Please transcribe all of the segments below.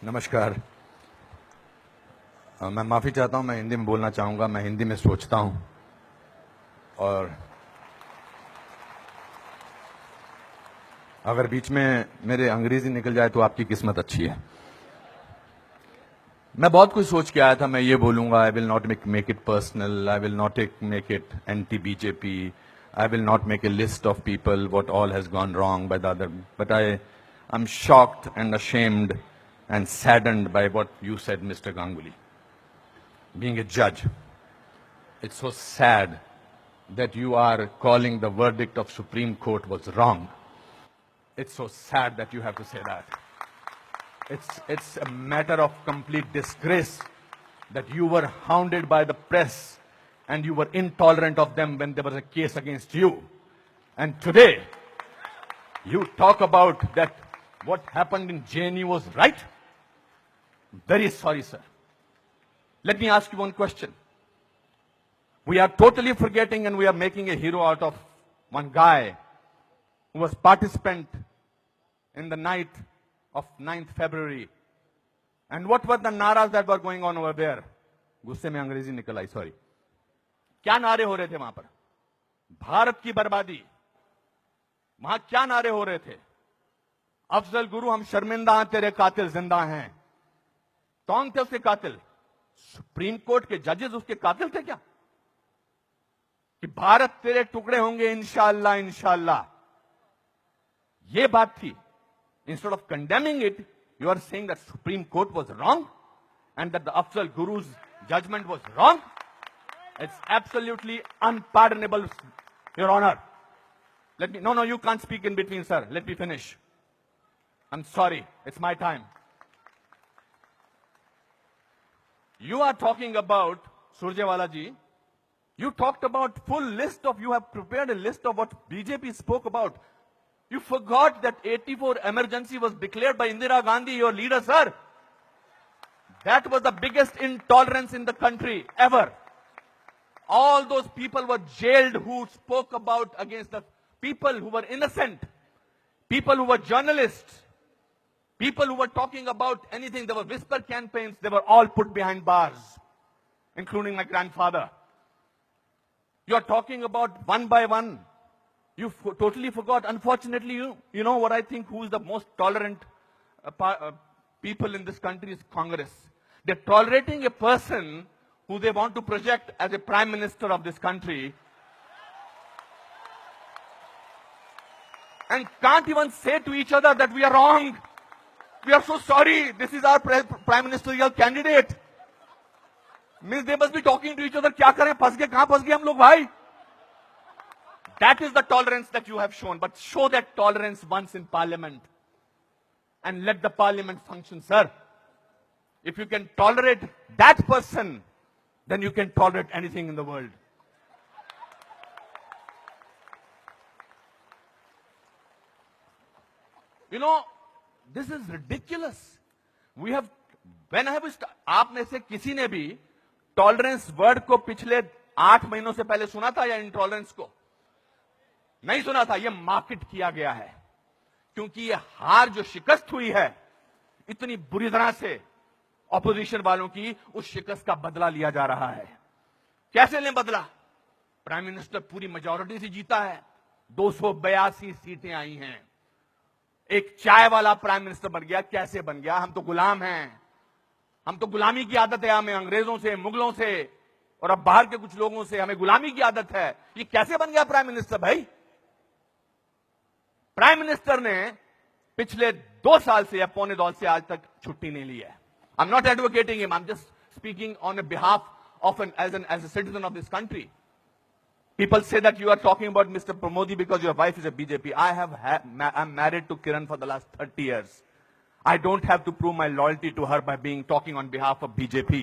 नमस्कार। मैं माफ़ी चाहता हूं, मैं हिंदी में बोलना चाहूँगा। मैं हिंदी में सोचता हूं और अगर बीच में मेरे अंग्रेजी निकल जाए तो आपकी किस्मत अच्छी है। मैं बहुत कुछ सोच के आया था। मैं ये बोलूँगा, I will not make it personal, I will not make it anti BJP, I will not make a list of people what all has gone wrong by the other, but I am shocked and ashamed and saddened by what you said, Mr. Ganguly. Being a judge, it's so sad that you are calling the verdict of Supreme Court was wrong. It's so sad that you have to say that. It's a matter of complete disgrace that you were hounded by the press and you were intolerant of them when there was a case against you. And today, you talk about that what happened in JNU was right? Very sorry, sir. Let me ask you one question. We are totally forgetting and we are making a hero out of one guy who was participant in the night of 9th February. And what were the naras that were going on over there? गुस्से में अंग्रेजी निकल आई, sorry. क्या नारे हो रहे थे वहां पर? भारत की बर्बादी। वहां क्या नारे हो रहे थे? अफजल गुरु, हम शर्मिंदा हैं, तेरे कातिल जिंदा हैं। कौन थे उसके कातिल? सुप्रीम कोर्ट के जजेस उसके कातिल थे क्या? कि भारत तेरे टुकड़े होंगे इंशाअल्लाह इंशाअल्लाह, ये बात थी। Instead of condemning it, you are saying that Supreme Court was wrong and that the Afzal Guru's judgment was wrong. It's absolutely unpardonable, your honour. Let me, no, you can't speak in between, sir. Let me finish. I'm sorry, it's my time. You are talking about, Surjewala ji, you talked about full list of, you have prepared a list of what BJP spoke about. You forgot that 84 emergency was declared by Indira Gandhi, your leader, sir. That was the biggest intolerance in the country ever. All those people were jailed who spoke about against the people who were innocent, people who were journalists, people who were talking about anything. There were whisper campaigns. They were all put behind bars, including my grandfather. You are talking about one by one. You totally forgot. Unfortunately, you know what I think, who is the most tolerant people in this country is Congress. They're tolerating a person who they want to project as a prime minister of this country and can't even say to each other that we are wrong. We are so sorry. This is our prime ministerial candidate. Means they must be talking to each other. क्या करें? फंस गए, कहां फंस गए हम लोग भाई? That is the tolerance that you have shown. But show that tolerance once in parliament and let the parliament function, sir. If you can tolerate that person, then you can tolerate anything in the world. You know, this is ridiculous. We have, when I was, आप में से किसी ने भी tolerance word को पिछले 8 महीनों से पहले सुना था या इंटॉलरेंस को? नहीं सुना था। ये मार्केट किया गया है क्योंकि ये हार जो शिकस्त हुई है इतनी बुरी तरह से ऑपोजिशन वालों की, उस शिकस्त का बदला लिया जा रहा है। कैसे लें बदला? प्राइम मिनिस्टर पूरी मेजॉरिटी से जीता है, 282 सीटें आई हैं। एक चाय वाला प्राइम मिनिस्टर बन गया। कैसे बन गया? हम तो गुलाम हैं, हम तो गुलामी की आदत है, हमें अंग्रेजों से, मुगलों से और अब बाहर के कुछ लोगों से हमें गुलामी की आदत है। ये कैसे बन गया प्राइम मिनिस्टर भाई? प्राइम मिनिस्टर ने पिछले 2 साल से या पौने 2 से आज तक छुट्टी नहीं ली है। I am not advocating him, I am just speaking on behalf of as a citizen of this country. People say that you are talking about Mr. Pramodi because your wife is a BJP. I'm married to Kiran for the last 30 years. I don't have to prove my loyalty to her by talking on behalf of BJP.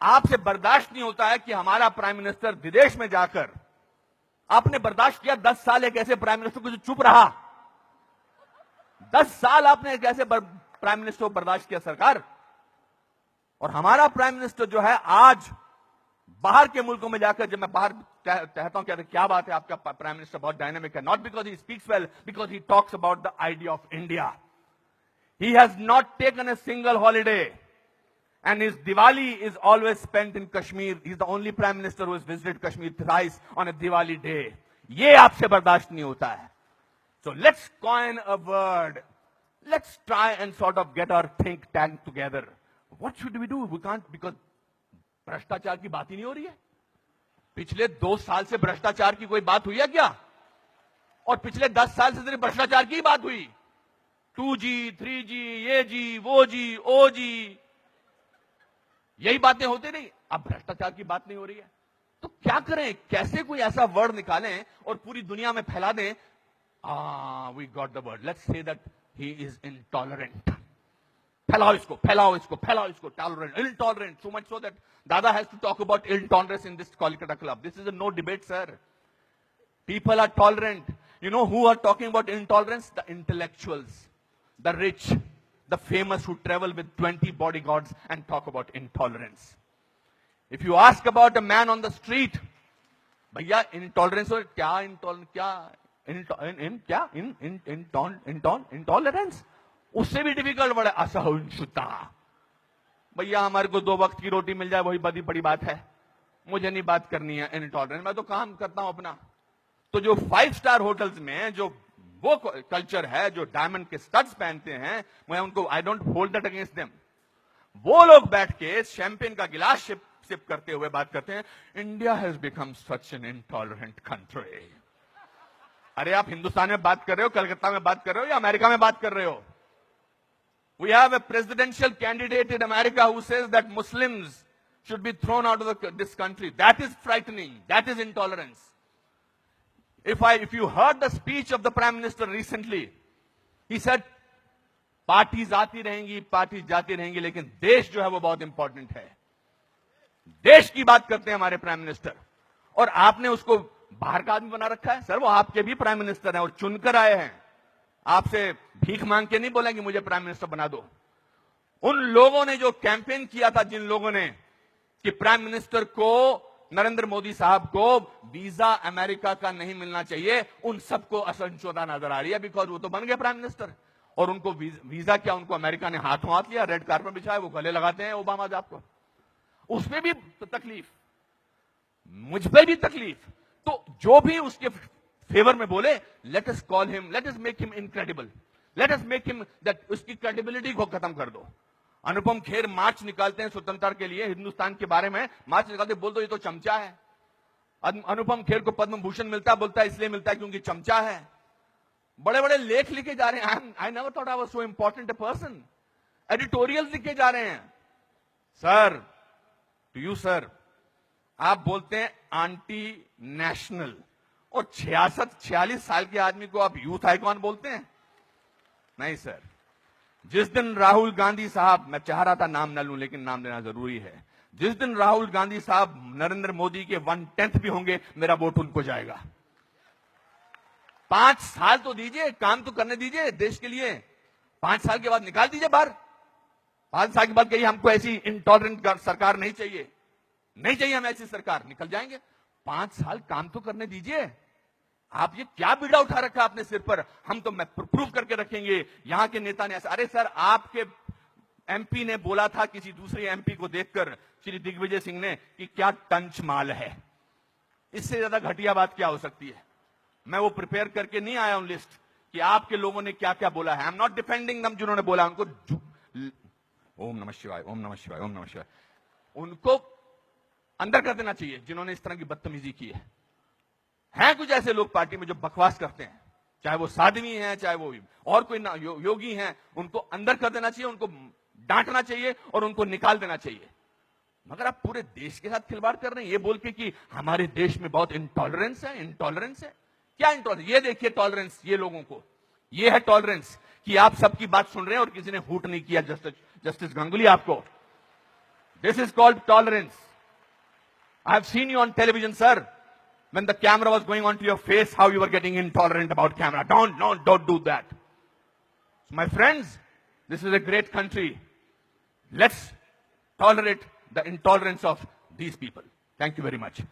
आपसे बर्दाश्त नहीं होता है कि हमारा prime minister विदेश में जाकर, आपने बर्दाश्त किया 10 साल एक ऐसे प्राइम मिनिस्टर को जो चुप रहा। 10 साल आपने एक ऐसे प्राइम मिनिस्टर को बर्दाश्त किया सरकार। और हमारा प्राइम मिनिस्टर जो है आज बाहर के मुल्कों में जाकर, जब मैं बाहर कहता हूं क्या बात है आपका प्राइम मिनिस्टर बहुत डायनामिक है, not because he speaks well, because he talks about the idea of India. He has not taken a single holiday. And his Diwali is always spent in Kashmir. He's the only prime minister who has visited Kashmir thrice on a Diwali day. ये आपसे बर्दाश्त नहीं होता है. So let's coin a word. Let's try and sort of get our think tank together. What should we do? We can't, because भ्रष्टाचार की बात ही नहीं हो रही है. पिछले 2 साल से भ्रष्टाचार की कोई बात हुई है क्या? और पिछले 10 साल से सिर्फ भ्रष्टाचार की बात हुई. 2G, 3G, ये जी, वो जी, ओ जी, यही बातें होती नहीं. अब भ्रष्टाचार की बात नहीं हो रही है. तो क्या करें? कैसे कोई ऐसा वर्ड निकालें और पूरी दुनिया में फैला दें? We got the word. Let's say that he is intolerant. फैलाओ इसको, फैलाओ इसको, फैलाओ इसको. Tolerant, intolerant. So much so that Dada has to talk about intolerance in this Kolkata club. This is a no debate, sir. People are tolerant. You know who are talking about intolerance? The intellectuals, the rich, the famous who travel with 20 bodyguards and talk about intolerance. If you ask about a man on the street, भैया intolerance और क्या intolerance उससे भी difficult बड़ा असहिष्णुता. भैया हमारे को 2 वक्त की रोटी मिल जाए वही बड़ी बात है. मुझे नहीं बात करनी है इनटॉलरेंस. मैं तो काम करता हूं अपना. तो जो 5 स्टार होटल्स में जो वो कल्चर है, जो डायमंड के स्टड्स पहनते हैं, मैं उनको I don't hold that against them. वो लोग बैठ के शैंपेन का गिलास सिप करते हुए बात करते हैं, India has become such an intolerant country. अरे आप हिंदुस्तान में बात कर रहे हो, कलकत्ता में बात कर रहे हो या अमेरिका में बात कर रहे हो? We have a presidential candidate in America who says that Muslims should be thrown out of this country. That is frightening. That is intolerance. If you heard the speech of the Prime Minister recently, he said, parties आती रहेंगी, parties जाती रहेंगी, लेकिन देश जो है वो बहुत इंपॉर्टेंट है. देश की बात करते हैं हमारे प्राइम मिनिस्टर. और आपने उसको बाहर का आदमी बना रखा है. सर वो आपके भी प्राइम मिनिस्टर हैं और चुनकर आए हैं. आपसे भीख मांग के नहीं बोलेंगे मुझे प्राइम मिनिस्टर बना दो. उन लोगों ने जो कैंपेन किया था, जिन लोगों ने कि प्राइम मिनिस्टर को, नरेंद्र मोदी साहब को वीजा अमेरिका का नहीं मिलना चाहिए, उन सबको असहिष्णुता नजर आ रही है. बिकॉज वो तो बन गए प्राइम मिनिस्टर और उनको वीजा क्या, उनको अमेरिका ने हाथों हाथ लिया, रेड कार्पेट बिछाया, वो गले लगाते हैं ओबामा साहब को. उसमें भी तकलीफ, मुझ पर भी तकलीफ. तो जो भी उसके फेवर में बोले, let us call him, let us make him incredible, let us make him that, उसकी क्रेडिबिलिटी को खत्म कर दो. अनुपम खेर मार्च निकालते हैं स्वतंत्रता के लिए, हिंदुस्तान के बारे में मार्च निकालते, बोल दो ये तो चमचा है. अनुपम खेर को पद्म भूषण मिलता है, बोलता है इसलिए मिलता है क्योंकि चमचा है. बड़े बड़े लेख लिखे जा रहे हैं. I never thought I was so important a person. Editorial लिखे जा रहे हैं. सर, टू यू सर, आप बोलते हैं आंटी नेशनल, और 46 साल के आदमी को आप यूथ आइकॉन बोलते हैं? नहीं सर. जिस दिन राहुल गांधी साहब, मैं चाह रहा था नाम न लूं लेकिन नाम लेना जरूरी है, जिस दिन राहुल गांधी साहब नरेंद्र मोदी के 1/10 भी होंगे, मेरा वोट उनको जाएगा. 5 साल तो दीजिए, काम तो करने दीजिए देश के लिए. 5 साल के बाद निकाल दीजिए बाहर. 5 साल के बाद कहिए हमको ऐसी इंटॉलरेंट सरकार नहीं चाहिए, नहीं चाहिए हमें ऐसी सरकार, निकल जाएंगे. 5 साल काम तो करने दीजिए. आप ये क्या बीड़ा उठा रखा है अपने सिर पर? हम तो मैं प्रूव करके रखेंगे, यहां के नेता ने ऐसा. अरे सर, आपके एमपी ने बोला था किसी दूसरे एमपी को देखकर, श्री दिग्विजय सिंह ने, कि क्या टंच माल है. इससे ज्यादा घटिया बात क्या हो सकती है? मैं वो प्रिपेयर करके नहीं आया हूं लिस्ट कि आपके लोगों ने क्या क्या बोला है. आई एम नॉट डिफेंडिंग दम. जिन्होंने बोला उनको ओम नमः शिवाय, ओम नमः शिवाय, ओम नमः शिवाय, उनको अंदर कर देना चाहिए जिन्होंने इस तरह की बदतमीजी की है. हैं कुछ ऐसे लोग पार्टी में जो बकवास करते हैं, चाहे वो साध्वी हैं, चाहे वो और कोई योगी हैं, उनको अंदर कर देना चाहिए, उनको डांटना चाहिए और उनको निकाल देना चाहिए. मगर आप पूरे देश के साथ खिलवाड़ कर रहे हैं ये बोल के कि हमारे देश में बहुत इंटॉलरेंस है. इंटॉलरेंस है क्या? इंटॉलरेंस ये देखिए, टॉलरेंस ये लोगों को, ये है टॉलरेंस कि आप सबकी बात सुन रहे हैं और किसी ने हूट नहीं किया. जस्टिस गांगुली, आपको this is called tolerance. I have seen you on television, sir, when the camera was going onto your face, how you were getting intolerant about camera. Don't do that. So my friends, this is a great country. Let's tolerate the intolerance of these people. Thank you very much.